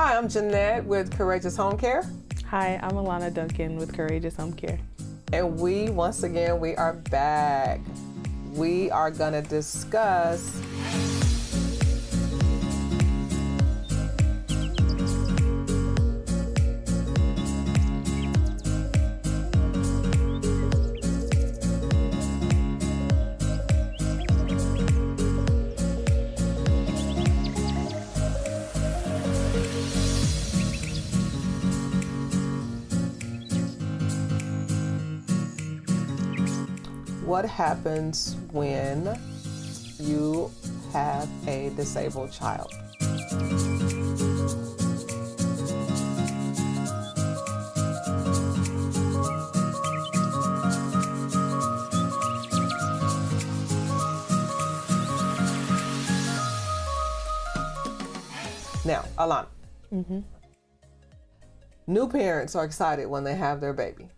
Hi, I'm Jeanette with Courageous Home Care. Hi, I'm Alana Duncan with Courageous Home Care. And once again, we are back. We are gonna discuss what happens when you have a disabled child. Now, Alana. New parents are excited when they have their baby.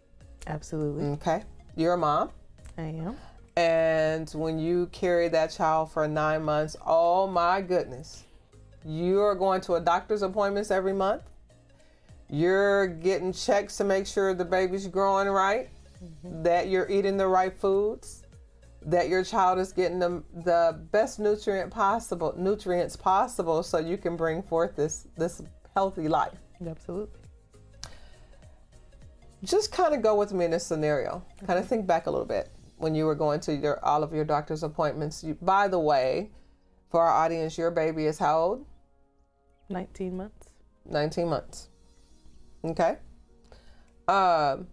Absolutely. Okay. You're a mom. I am. And when you carry that child for 9 months, oh my goodness, you're going to a doctor's appointments every month. You're getting checks to make sure the baby's growing right, that you're eating the right foods, that your child is getting the best nutrients possible so you can bring forth this healthy life. Absolutely. Just kind of go with me in this scenario. Kind of think back a little bit when you were going to all of your doctor's appointments. By the way, for our audience, your baby is how old? 19 months. 19 months. Okay. We're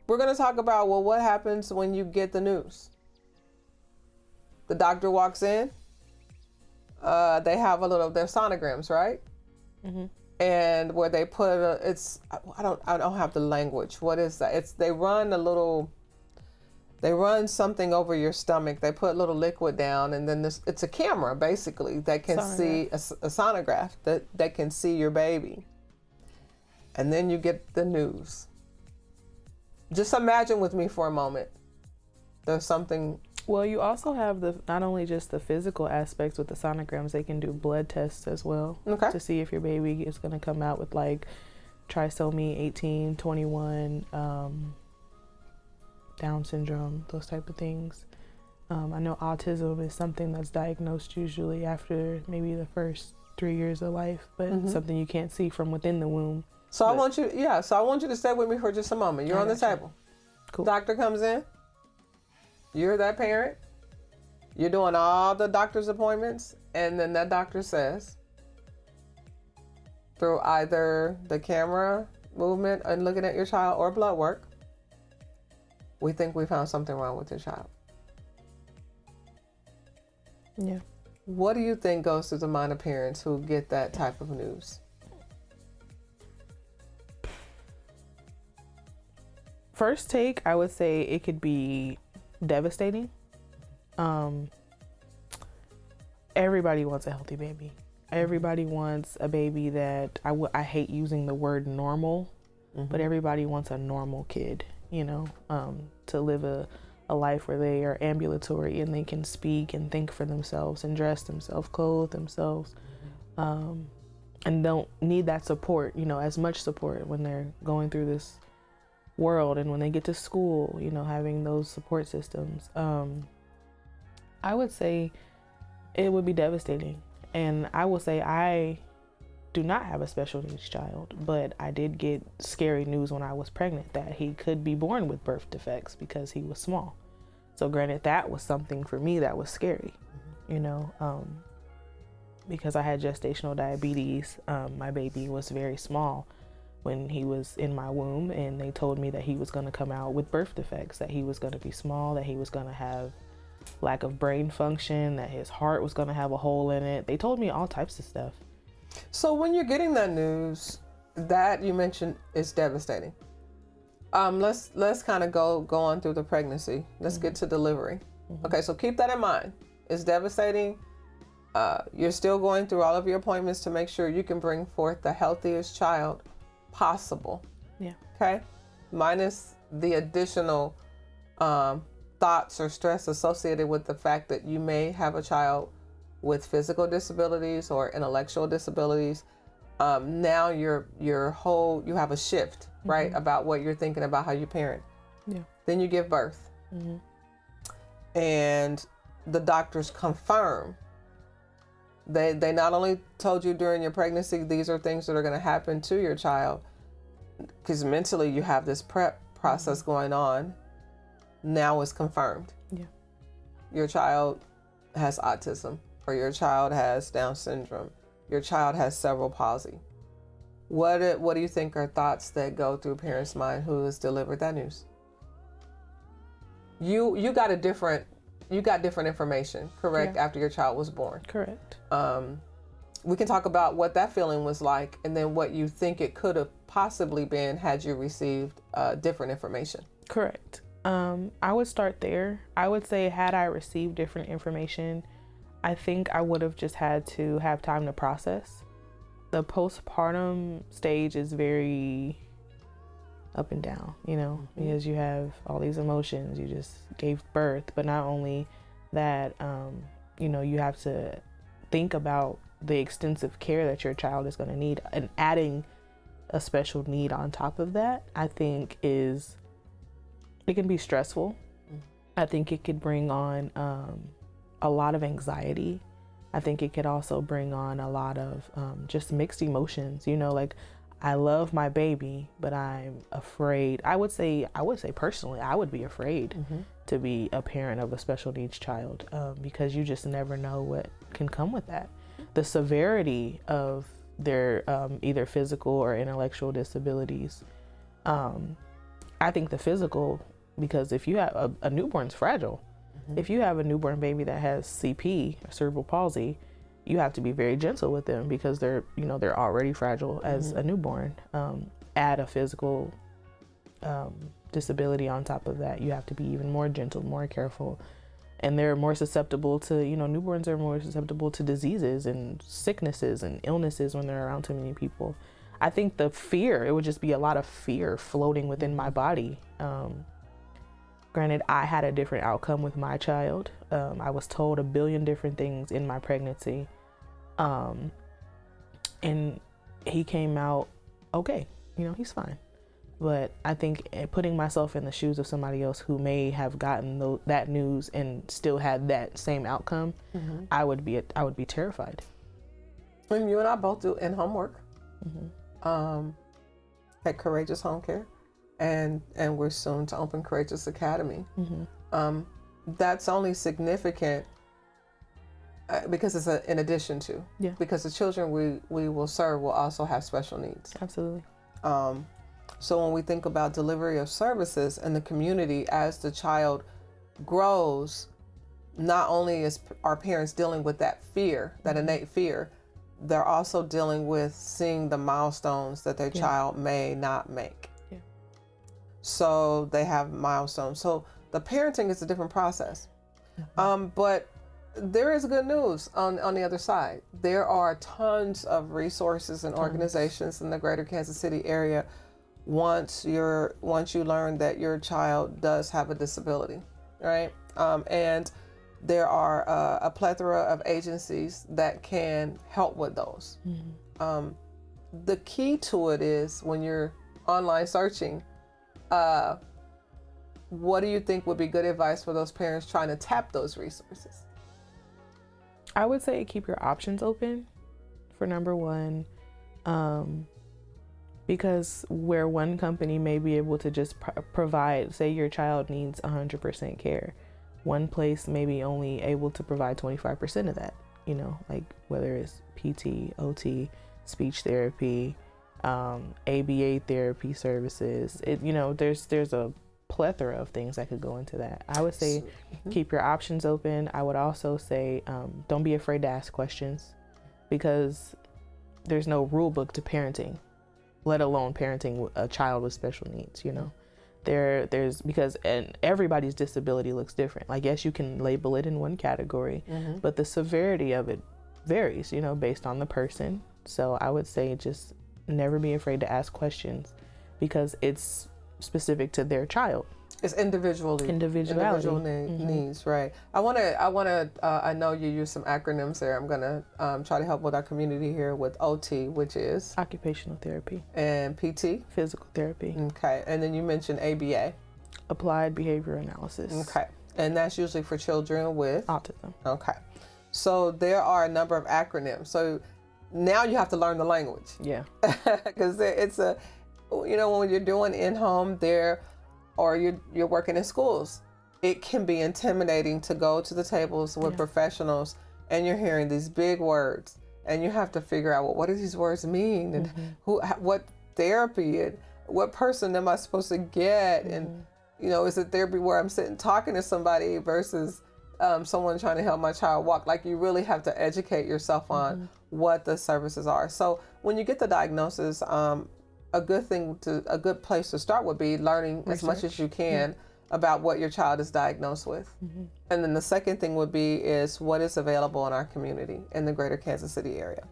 going to talk about, well, what happens when you get the news? The doctor walks in. They have their sonograms, right? Mm-hmm. And where they put I don't have the language. What is that? They run something over your stomach. They put a little liquid down, and then it's a camera basically that can see a sonograph that can see your baby. And then you get the news. Just imagine with me for a moment. There's something. Well, you also have not only just the physical aspects with the sonograms, they can do blood tests as well. Okay. To see if your baby is going to come out with like trisomy 18, 21, Down syndrome, those type of things. I know autism is something that's diagnosed usually after maybe the first 3 years of life, but something you can't see from within the womb. So I want you to stay with me for just a moment. You're on the table. Cool. Doctor comes in. You're that parent. You're doing all the doctor's appointments, and then that doctor says, through either the camera movement and looking at your child or blood work, we think we found something wrong with your child. Yeah. What do you think goes through the mind of parents who get that type of news? First take, I would say it could be devastating. Everybody wants a healthy baby. Everybody wants a baby that I hate using the word normal, but everybody wants a normal kid, to live a life where they are ambulatory and they can speak and think for themselves and dress themselves, clothe themselves, and don't need that support, as much support when they're going through this world and when they get to school, having those support systems. I would say it would be devastating. And I will say I do not have a special needs child, but I did get scary news when I was pregnant that he could be born with birth defects because he was small. So granted, that was something for me that was scary, because I had gestational diabetes. My baby was very small when he was in my womb, and they told me that he was going to come out with birth defects, that he was going to be small, that he was going to have lack of brain function, that his heart was going to have a hole in it. They told me all types of stuff. So when you're getting that news that you mentioned is devastating, let's kind of go on through the pregnancy. Let's get to delivery. Okay, so keep that in mind. It's devastating. You're still going through all of your appointments to make sure you can bring forth the healthiest child possible. Yeah. Okay. Minus the additional thoughts or stress associated with the fact that you may have a child with physical disabilities or intellectual disabilities Now you have a shift, right, about what you're thinking about how you parent. Yeah. Then you give birth, and the doctors confirm. They not only told you during your pregnancy these are things that are going to happen to your child, because mentally you have this prep process going on. Now it's confirmed. Yeah. Your child has autism, or your child has Down syndrome. Your child has cerebral palsy. What do you think are thoughts that go through a parent's mind who has delivered that news? You got different information, correct? Yeah. After your child was born. Correct. We can talk about what that feeling was like, and then what you think it could have possibly been had you received different information. Correct. I would start there. I would say, had I received different information, I think I would have just had to have time to process. The postpartum stage is very up and down, because you have all these emotions. You just gave birth, but not only that, you have to think about the extensive care that your child is going to need, and adding a special need on top of that, I think it can be stressful. I think it could bring on a lot of anxiety. I think it could also bring on a lot of just mixed emotions. Like, I love my baby, but I'm afraid. I would say personally, I would be afraid to be a parent of a special needs child, because you just never know what can come with that. The severity of their either physical or intellectual disabilities. I think the physical, because if you have a newborn's fragile. If you have a newborn baby that has CP, cerebral palsy, you have to be very gentle with them, because they're already fragile as a newborn. Add a physical disability on top of that, you have to be even more gentle, more careful. And they're more susceptible to, newborns are more susceptible to diseases and sicknesses and illnesses when they're around too many people. I think it would just be a lot of fear floating within my body. Granted, I had a different outcome with my child. I was told a billion different things in my pregnancy. And he came out okay. He's fine. But I think putting myself in the shoes of somebody else who may have gotten that news and still had that same outcome, I would be terrified. And you and I both do in-home work. At Courageous Home Care. And we're soon to open Courageous Academy. That's only significant because it's in addition to. Yeah. Because the children we will serve will also have special needs. Absolutely. So when we think about delivery of services in the community, as the child grows, not only is our parents dealing with that fear, that innate fear, they're also dealing with seeing the milestones that their child may not make. So they have milestones. So the parenting is a different process. But there is good news on the other side. There are tons of resources and organizations in the greater Kansas City area once you learn that your child does have a disability, right? And there are a plethora of agencies that can help with those. The key to it is, when you're online searching, what do you think would be good advice for those parents trying to tap those resources? I would say keep your options open, for number one, because where one company may be able to just provide, say your child needs 100% care, one place may be only able to provide 25% of that, like whether it's PT, OT, speech therapy, ABA therapy services. There's a plethora of things that could go into that. I would say keep your options open. I would also say don't be afraid to ask questions, because there's no rule book to parenting, let alone parenting a child with special needs. There's because and everybody's disability looks different. Like, yes, you can label it in one category, but the severity of it varies, based on the person. So I would say just never be afraid to ask questions, because it's specific to their child. It's individual needs, right? I know you use some acronyms there. I'm gonna try to help with our community here with OT, which is occupational therapy, and PT, physical therapy. Okay, and then you mentioned ABA, applied behavior analysis. Okay, and that's usually for children with autism. Okay, so there are a number of acronyms. So now you have to learn the language. Yeah, because it's a, when you're doing in-home there, or you're working in schools, it can be intimidating to go to the tables with professionals and you're hearing these big words and you have to figure out, well, what do these words mean, and what therapy and what person am I supposed to get, and is it therapy where I'm sitting talking to somebody versus someone trying to help my child walk? Like, you really have to educate yourself on what the services are. So when you get the diagnosis, a good place to start would be learning as much as you can about what your child is diagnosed with. And then the second thing would be is what is available in our community in the greater Kansas City area.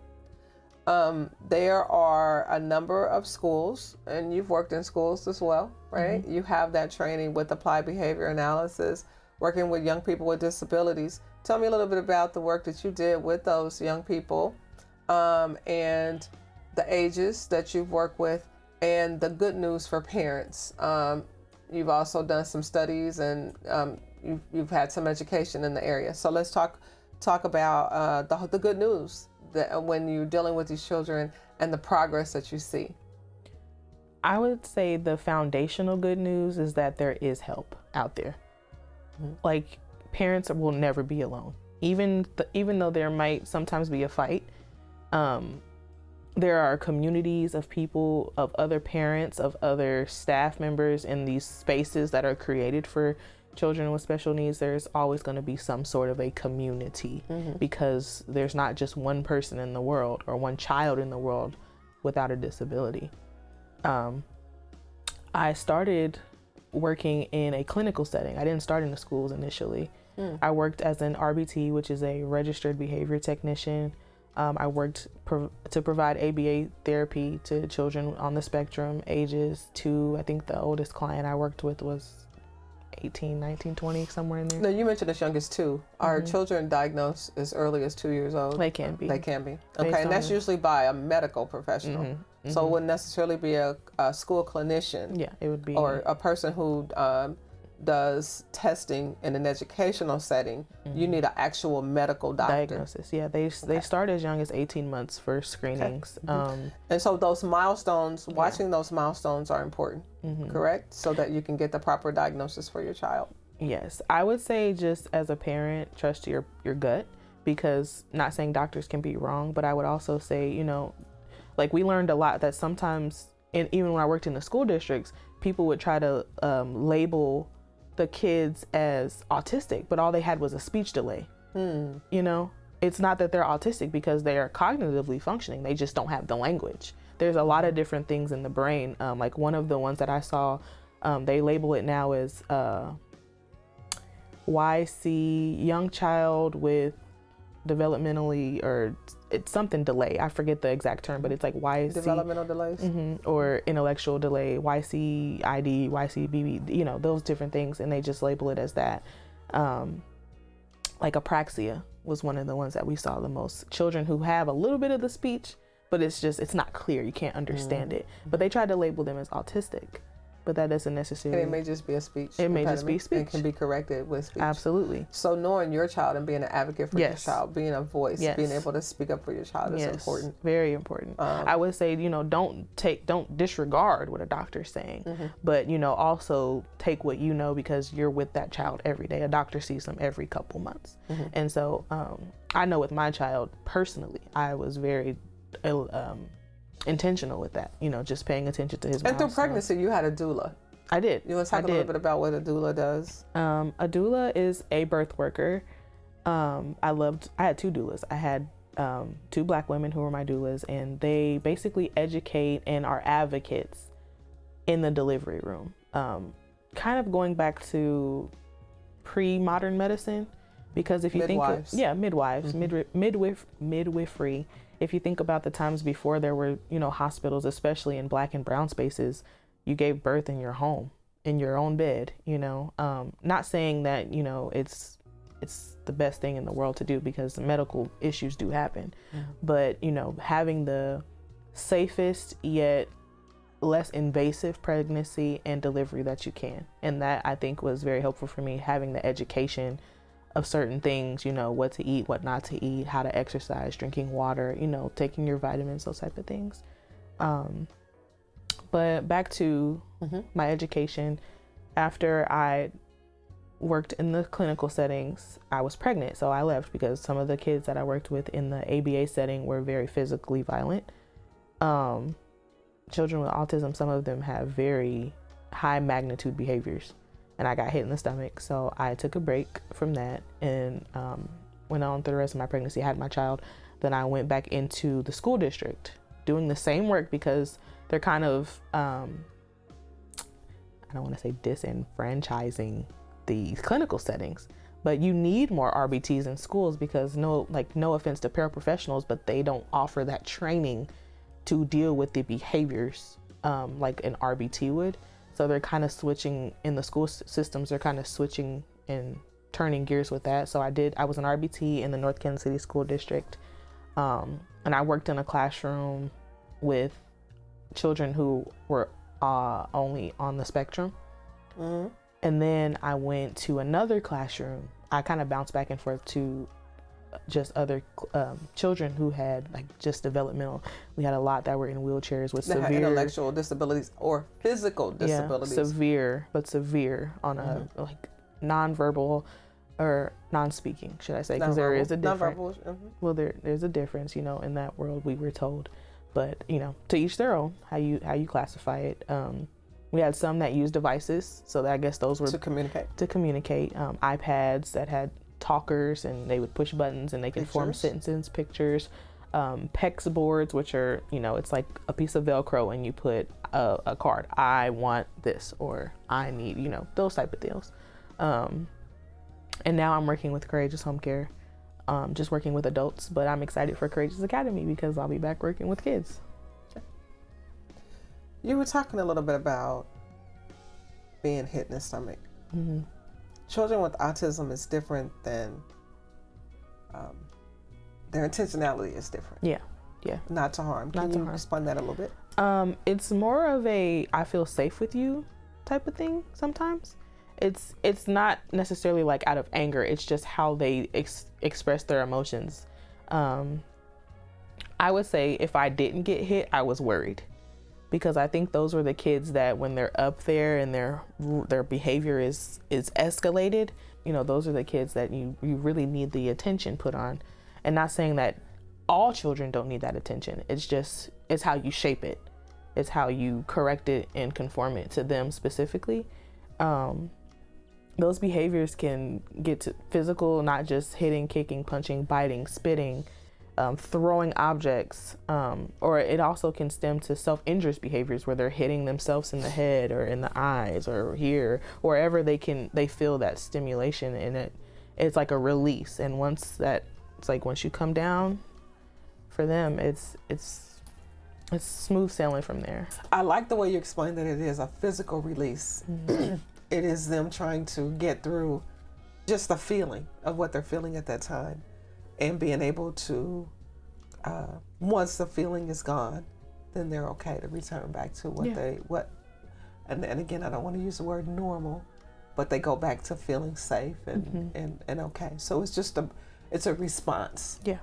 There are a number of schools, and you've worked in schools as well, right? You have that training with applied behavior analysis, working with young people with disabilities. Tell me a little bit about the work that you did with those young people, and the ages that you've worked with, and the good news for parents. You've also done some studies, and you've had some education in the area. So let's talk about the good news that when you're dealing with these children and the progress that you see. I would say the foundational good news is that there is help out there. Like, parents will never be alone. Even though there might sometimes be a fight, there are communities of people, of other parents, of other staff members in these spaces that are created for children with special needs. There's always going to be some sort of a community, because there's not just one person in the world or one child in the world without a disability. I started working in a clinical setting. I didn't start in the schools initially. I worked as an RBT, which is a registered behavior technician. I worked to provide ABA therapy to children on the spectrum, ages 2. I think the oldest client I worked with was 18, 19, 20, somewhere in there. No, you mentioned as young as 2. Are children diagnosed as early as 2 years old? They can be. Okay, and that's usually by a medical professional. So it wouldn't necessarily be a school clinician. Yeah, it would be. Or a person who does testing in an educational setting. You need an actual medical doctor. Diagnosis. Yeah, they start as young as 18 months for screenings. And so those milestones, watching those milestones are important, correct? So that you can get the proper diagnosis for your child. Yes, I would say, just as a parent, trust your gut, because, not saying doctors can be wrong, but I would also say, like, we learned a lot that sometimes, and even when I worked in the school districts, people would try to label the kids as autistic, but all they had was a speech delay. It's not that they're autistic, because they are cognitively functioning. They just don't have the language. There's a lot of different things in the brain. Like, one of the ones that I saw, they label it now as YC, young child with developmentally, or it's something delay. I forget the exact term, but it's like YC. Developmental delays. Or intellectual delay, YCID, YCBB, those different things. And they just label it as that. Like apraxia was one of the ones that we saw the most. Children who have a little bit of the speech, but it's not clear. You can't understand it. But they tried to label them as autistic. But that doesn't necessarily. And it may just be a speech. It may just be speech. And can be corrected with speech. Absolutely. So knowing your child and being an advocate for your child, being a voice, being able to speak up for your child is important. Very important. I would say, don't disregard what a doctor's saying, but, also take what because you're with that child every day. A doctor sees them every couple months. And so I know with my child personally, I was very intentional with that, just paying attention to his And through pregnancy, you had a doula. I did. You want to talk a little bit about what a doula does? A doula is a birth worker. I had 2 doulas. I had 2 Black women who were my doulas, and they basically educate and are advocates in the delivery room. Kind of going back to pre-modern medicine, because if you midwives. Midwives, midwifery. If you think about the times before there were, hospitals, especially in Black and brown spaces, you gave birth in your home. in your own bed, not saying that, it's the best thing in the world to do, because medical issues do happen. But, having the safest yet less invasive pregnancy and delivery that you can. And that, I think, was very helpful for me, having the education of certain things, what to eat, what not to eat, how to exercise, drinking water, taking your vitamins, those type of things. But back to my education, after I worked in the clinical settings, I was pregnant. So I left because some of the kids that I worked with in the ABA setting were very physically violent. Children with autism, some of them have very high magnitude behaviors, and I got hit in the stomach. So I took a break from that and went on through the rest of my pregnancy, had my child. Then I went back into the school district doing the same work, because they're kind of, I don't want to say disenfranchising the clinical settings, but you need more RBTs in schools, because no offense to paraprofessionals, but they don't offer that training to deal with the behaviors like an RBT would. So they're kind of switching in the school systems. They're kind of switching and turning gears with that. So I was an RBT in the North Kansas City School District. And I worked in a classroom with children who were only on the spectrum. And then I went to another classroom. I kind of bounced back and forth to just other children who had just developmental. We had a lot that were in wheelchairs with severe intellectual disabilities or physical disabilities. Severe on a nonverbal or non-speaking, should I say? Because there is a difference. Well, there's a difference, in that world, we were told. But to each their own. How you classify it. We had some that used devices, so that I guess those were to communicate. iPads that had talkers, and they would push buttons and they could form sentences, pictures. PEX boards, which are, it's like a piece of Velcro, and you put a card. I want this, or I need, those type of deals. And now I'm working with Courageous Home Care, just working with adults, but I'm excited for Courageous Academy because I'll be back working with kids. You were talking a little bit about being hit in the stomach. Children with autism is different than, their intentionality is different. Yeah. Not to harm. Can you explain that a little bit? It's more of a I feel safe with you type of thing sometimes. It's not necessarily like out of anger. It's just how they express their emotions. I would say if I didn't get hit, I was worried. Because I think those were the kids that when they're up there and their behavior is escalated, those are the kids that you really need the attention put on. And not saying that all children don't need that attention. It's how you shape it. It's how you correct it and conform it to them specifically. Those behaviors can get to physical, not just hitting, kicking, punching, biting, spitting, throwing objects, or it also can stem to self-injurious behaviors where they're hitting themselves in the head or in the eyes or here, wherever they feel that stimulation, and it's like a release. And once you come down for them, it's smooth sailing from there. I like the way you explained that it is a physical release. It is them trying to get through just the feeling of what they're feeling at that time. And being able to, once the feeling is gone, then they're okay to return back to and again, I don't want to use the word normal, but they go back to feeling safe and okay. So it's a response. Yeah.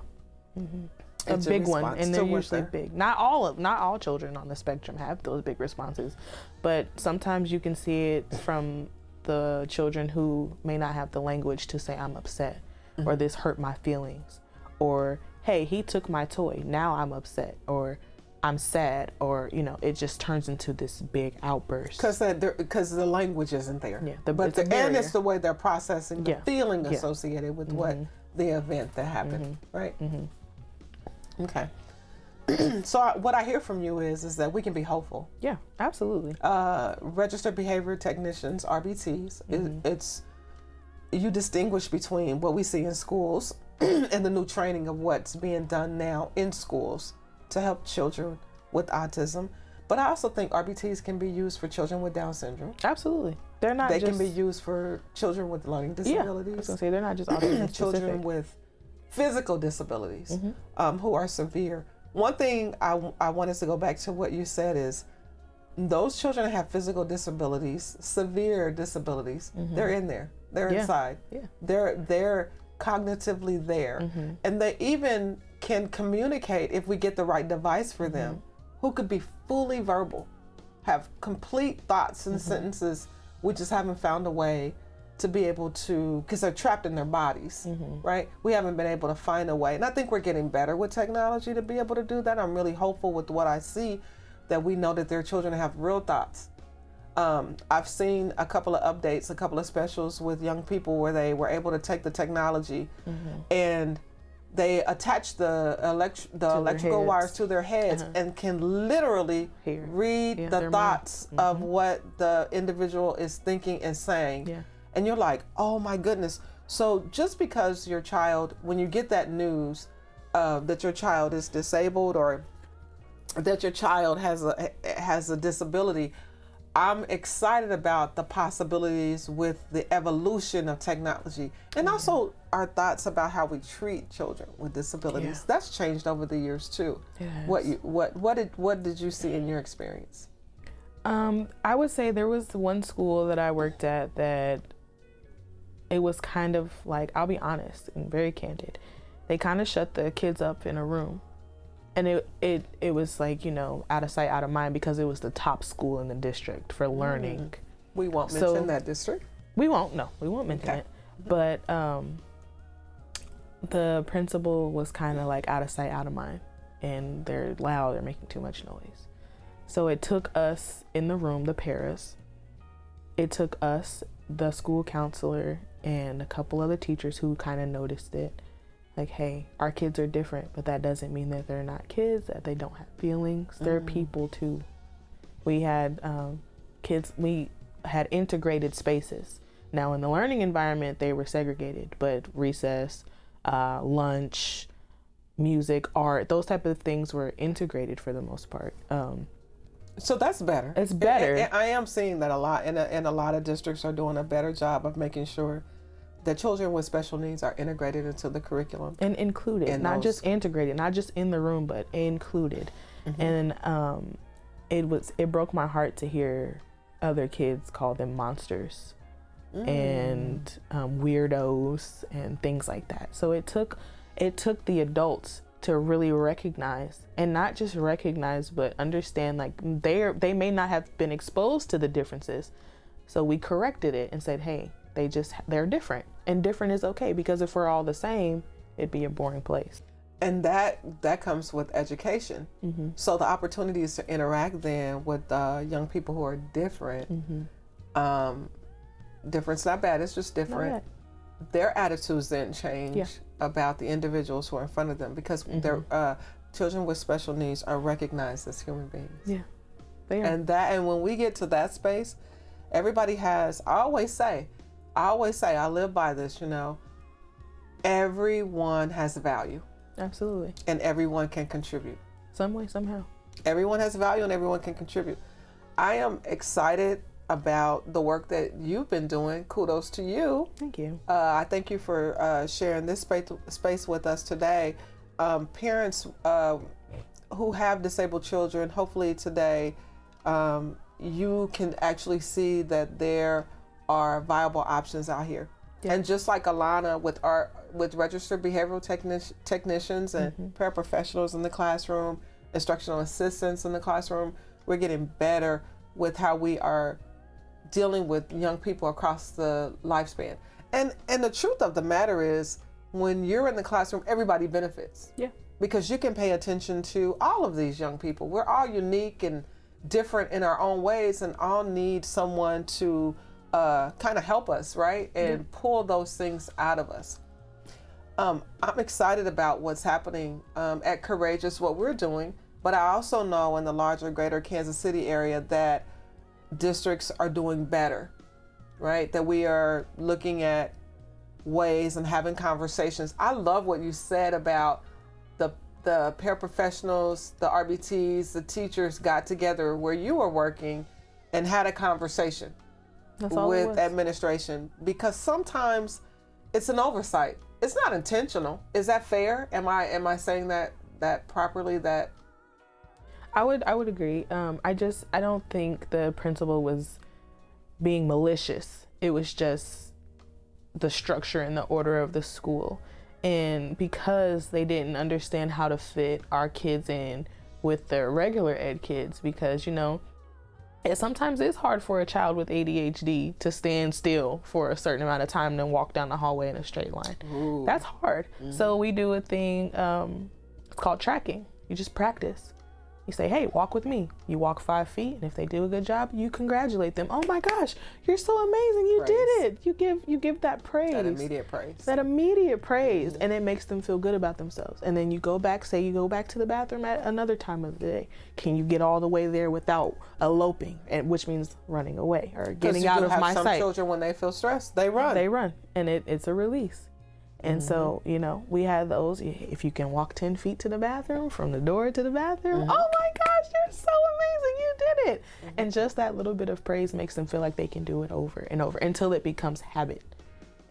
A big one, and they're usually big. Not all children on the spectrum have those big responses, but sometimes you can see it from the children who may not have the language to say I'm upset. Or this hurt my feelings, or hey, he took my toy, now I'm upset, or I'm sad, or it just turns into this big outburst because the language isn't there. And it's the way they're processing the feeling associated with what the event that happened, right? Okay. So what I hear from you is that we can be hopeful. Yeah, absolutely. Registered behavior technicians, RBTs, you distinguish between what we see in schools and the new training of what's being done now in schools to help children with autism. But I also think RBTs can be used for children with Down syndrome. Absolutely. They're not They just... can be used for children with learning Yeah, I disabilities. was gonna say they're not just autism Children specific. with physical disabilities who are severe. One thing I want us to go back to what you said is those children that have physical disabilities, severe disabilities, they're in there. They're inside. Yeah. They're cognitively there. And they even can communicate if we get the right device for them, who could be fully verbal, have complete thoughts and sentences. We just haven't found a way to be able to, because they're trapped in their bodies, right? We haven't been able to find a way. And I think we're getting better with technology to be able to do that. I'm really hopeful with what I see, that we know that there are children that have real thoughts. I've seen a couple of updates, a couple of specials with young people where they were able to take the technology and they attach the electrical wires to their heads and can literally read the thoughts of what the individual is thinking and saying. And you're like, oh my goodness. So just because your child, when you get that news that your child is disabled or that your child has a disability, I'm excited about the possibilities with the evolution of technology, and also our thoughts about how we treat children with disabilities. That's changed over the years too. What did you see in your experience? I would say there was one school that I worked at that it was kind of like, I'll be honest and very candid, they kind of shut the kids up in a room. And it was like, you know, out of sight, out of mind, because it was the top school in the district for learning. We won't mention that district. We won't mention it. But the principal was kind of like out of sight, out of mind. And they're loud, they're making too much noise. So it took us in the room, the paras. It took us, the school counselor, and a couple other teachers who kind of noticed it. Like, hey, our kids are different, but that doesn't mean that they're not kids, that they don't have feelings. They're people too. We had kids, we had integrated spaces. Now in the learning environment, they were segregated, but recess, lunch, music, art, those type of things were integrated for the most part. So that's better. It's better. And I am seeing that a lot, and a lot of districts are doing a better job of making sure that children with special needs are integrated into the curriculum. And included, not just integrated, not just in the room, but included. And it broke my heart to hear other kids call them monsters and weirdos and things like that. So it took the adults to really recognize, and not just recognize, but understand, like they may not have been exposed to the differences. So we corrected it and said, hey, they're different, and different is okay, because if we're all the same, it'd be a boring place. And that comes with education. So the opportunities to interact then with young people who are different. Different's not bad, it's just different. Their attitudes then change about the individuals who are in front of them, because their children with special needs are recognized as human beings. They are. And when we get to that space, everybody has, I always say, I live by this, you know, everyone has value. Absolutely. And everyone can contribute. Some way, somehow. Everyone has value and everyone can contribute. I am excited about the work that you've been doing. Kudos to you. Thank you. I thank you for sharing this space with us today. Parents who have disabled children, hopefully today you can actually see that there are viable options out here. And just like Alana with registered behavioral technicians and paraprofessionals in the classroom, instructional assistants in the classroom, we're getting better with how we are dealing with young people across the lifespan. And the truth of the matter is, when you're in the classroom, everybody benefits. Because you can pay attention to all of these young people. We're all unique and different in our own ways, and all need someone to kind of help us, right? And pull those things out of us. I'm excited about what's happening at Courageous, what we're doing, but I also know in the larger greater Kansas City area that districts are doing better, right? That we are looking at ways and having conversations. I love what you said about the paraprofessionals, the RBTs, the teachers got together where you were working and had a conversation with administration, because sometimes it's an oversight. It's not intentional. Is that fair? Am I saying that properly? That I would agree. I don't think the principal was being malicious. It was just the structure and the order of the school. And because they didn't understand how to fit our kids in with their regular ed kids, because, you know, it sometimes is hard for a child with ADHD to stand still for a certain amount of time and then walk down the hallway in a straight line. Ooh. That's hard. Mm-hmm. So we do a thing, it's called tracking. You just practice. You say, hey, walk with me. You walk 5 feet, and if they do a good job, you congratulate them. Oh my gosh, you're so amazing. You did it. You give that praise. That immediate praise. Mm-hmm. And it makes them feel good about themselves. And then you go back to the bathroom at another time of the day. Can you get all the way there without eloping, and which means running away or getting out of my sight? Some children, when they feel stressed, they run. And it's a release. And so, you know, we had those, if you can walk 10 feet to the bathroom, from the door to the bathroom, oh my gosh, you're so amazing, you did it. And just that little bit of praise makes them feel like they can do it over and over until it becomes habit.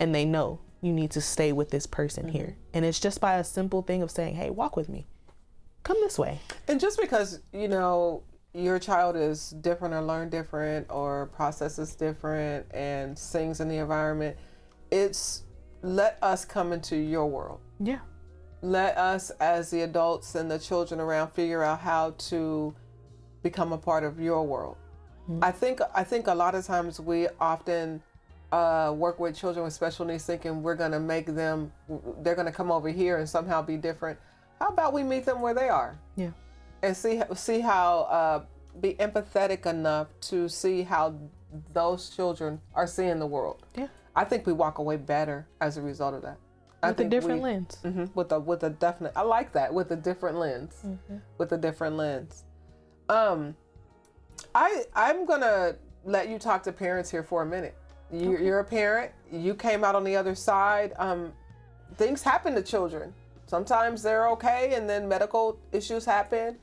And they know you need to stay with this person here. And it's just by a simple thing of saying, hey, walk with me. Come this way. And just because, you know, your child is different or learn different or processes different and sings in the environment, it's let us come into your world. Yeah. Let us, as the adults and the children around, figure out how to become a part of your world. Mm-hmm. I think a lot of times we often work with children with special needs thinking they're going to come over here and somehow be different. How about we meet them where they are? Yeah. And see how, be empathetic enough to see how those children are seeing the world. Yeah. I think we walk away better as a result of that. With a different lens. Mm-hmm, with a definite, I like that, with a different lens. Mm-hmm. With a different lens. I'm gonna let you talk to parents here for a minute. You're a parent. You came out on the other side. Things happen to children. Sometimes they're okay, and then medical issues happen.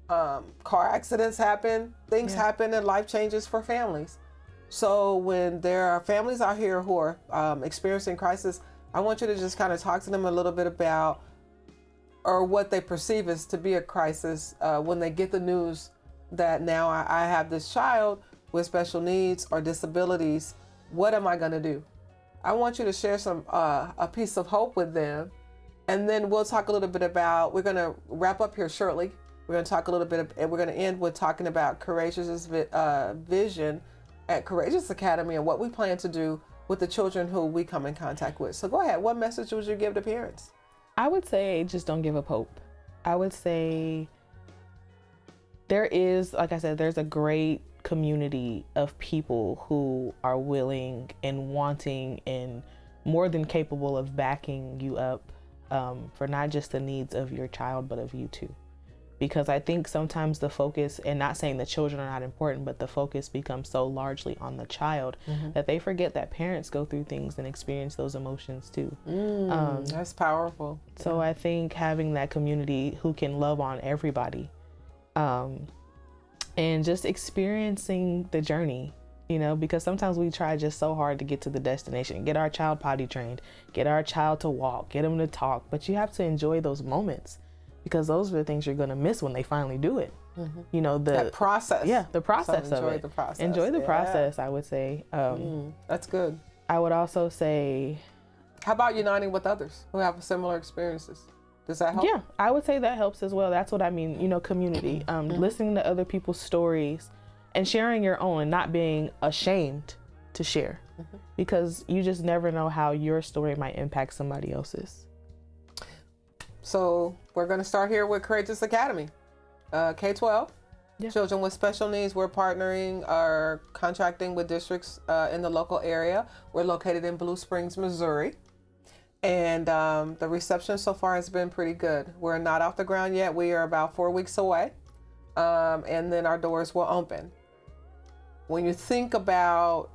Car accidents happen. Things happen, and life changes for families. So when there are families out here who are experiencing crisis, I want you to just kind of talk to them a little bit about, or what they perceive as to be a crisis when they get the news that now I have this child with special needs or disabilities. What am I going to do? I want you to share a piece of hope with them, and then we'll talk a little bit about, we're going to wrap up here shortly. We're going to talk a little bit, and we're going to end with talking about Courageous' vision at Courageous Academy and what we plan to do with the children who we come in contact with. So go ahead. What message would you give to parents? I would say just don't give up hope. I would say there is, like I said, there's a great community of people who are willing and wanting and more than capable of backing you up for not just the needs of your child, but of you too. Because I think sometimes the focus, and not saying the children are not important, but the focus becomes so largely on the child that they forget that parents go through things and experience those emotions too. That's powerful. So I think having that community who can love on everybody and just experiencing the journey, you know, because sometimes we try just so hard to get to the destination, get our child potty trained, get our child to walk, get them to talk, but you have to enjoy those moments. Because those are the things you're going to miss when they finally do it. You know, that process. Yeah, the process of it. Enjoy the process, I would say. That's good. I would also say... How about uniting with others who have similar experiences? Does that help? Yeah, I would say that helps as well. That's what I mean, you know, community. Listening to other people's stories and sharing your own and not being ashamed to share. Because you just never know how your story might impact somebody else's. So we're going to start here with Courageous Academy, K-12, children with special needs. We're partnering or contracting with districts in the local area. We're located in Blue Springs, Missouri. And the reception so far has been pretty good. We're not off the ground yet. We are about 4 weeks away. And then our doors will open. When you think about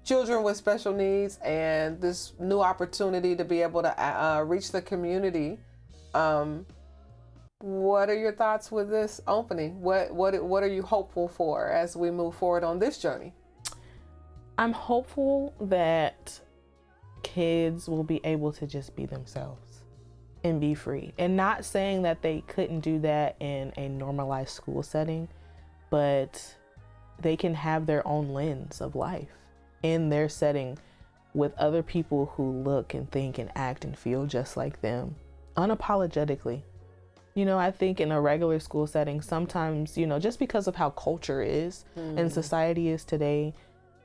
children with special needs and this new opportunity to be able to reach the community. What are your thoughts with this opening? What are you hopeful for as we move forward on this journey? I'm hopeful that kids will be able to just be themselves and be free. And not saying that they couldn't do that in a normalized school setting, but they can have their own lens of life in their setting with other people who look and think and act and feel just like them, unapologetically. You know, I think in a regular school setting, sometimes, you know, just because of how culture is and society is today,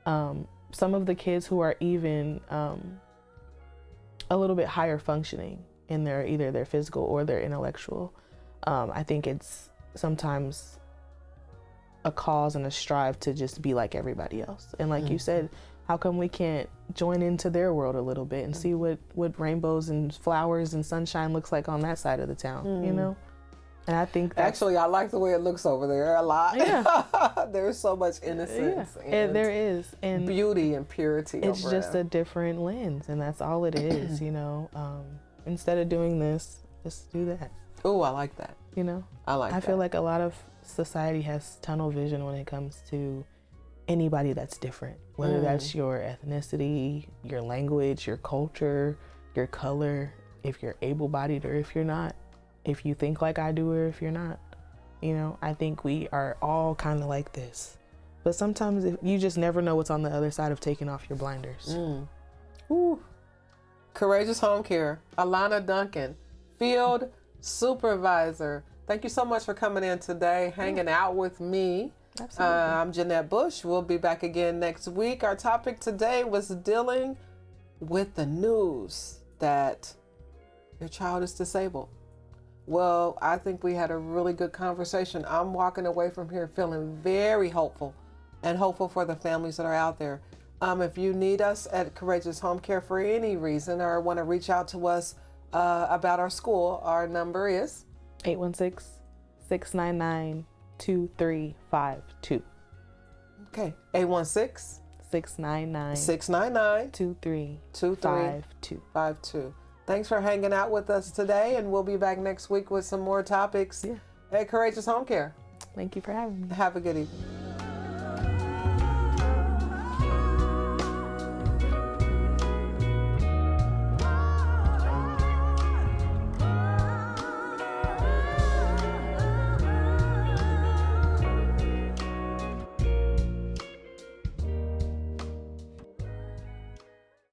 some of the kids who are even a little bit higher functioning in their either their physical or their intellectual, I think it's sometimes a cause and a strive to just be like everybody else. And like you said, how come we can't join into their world a little bit and see what rainbows and flowers and sunshine looks like on that side of the town, you know? And I think actually, I like the way it looks over there a lot. Yeah. There's so much innocence and there is, and beauty and purity. It's just a different lens, and that's all it is, you know. Instead of doing this, just do that. Oh, I like that. You know, I feel like a lot of society has tunnel vision when it comes to anybody that's different, whether that's your ethnicity, your language, your culture, your color, if you're able-bodied or if you're not, if you think like I do or if you're not. You know, I think we are all kind of like this, but sometimes you just never know what's on the other side of taking off your blinders. Ooh. Courageous Home Care, Alana Duncan, Field Supervisor. Thank you so much for coming in today, hanging out with me. Absolutely. I'm Jeanette Bush. We'll be back again next week. Our topic today was dealing with the news that your child is disabled. Well, I think we had a really good conversation. I'm walking away from here feeling very hopeful and hopeful for the families that are out there. If you need us at Courageous Home Care for any reason or want to reach out to us about our school, our number is 816-699-2352. Okay, 816-699-2352. Thanks for hanging out with us today, and we'll be back next week with some more topics at Courageous Home Care. Thank you for having me. Have a good evening.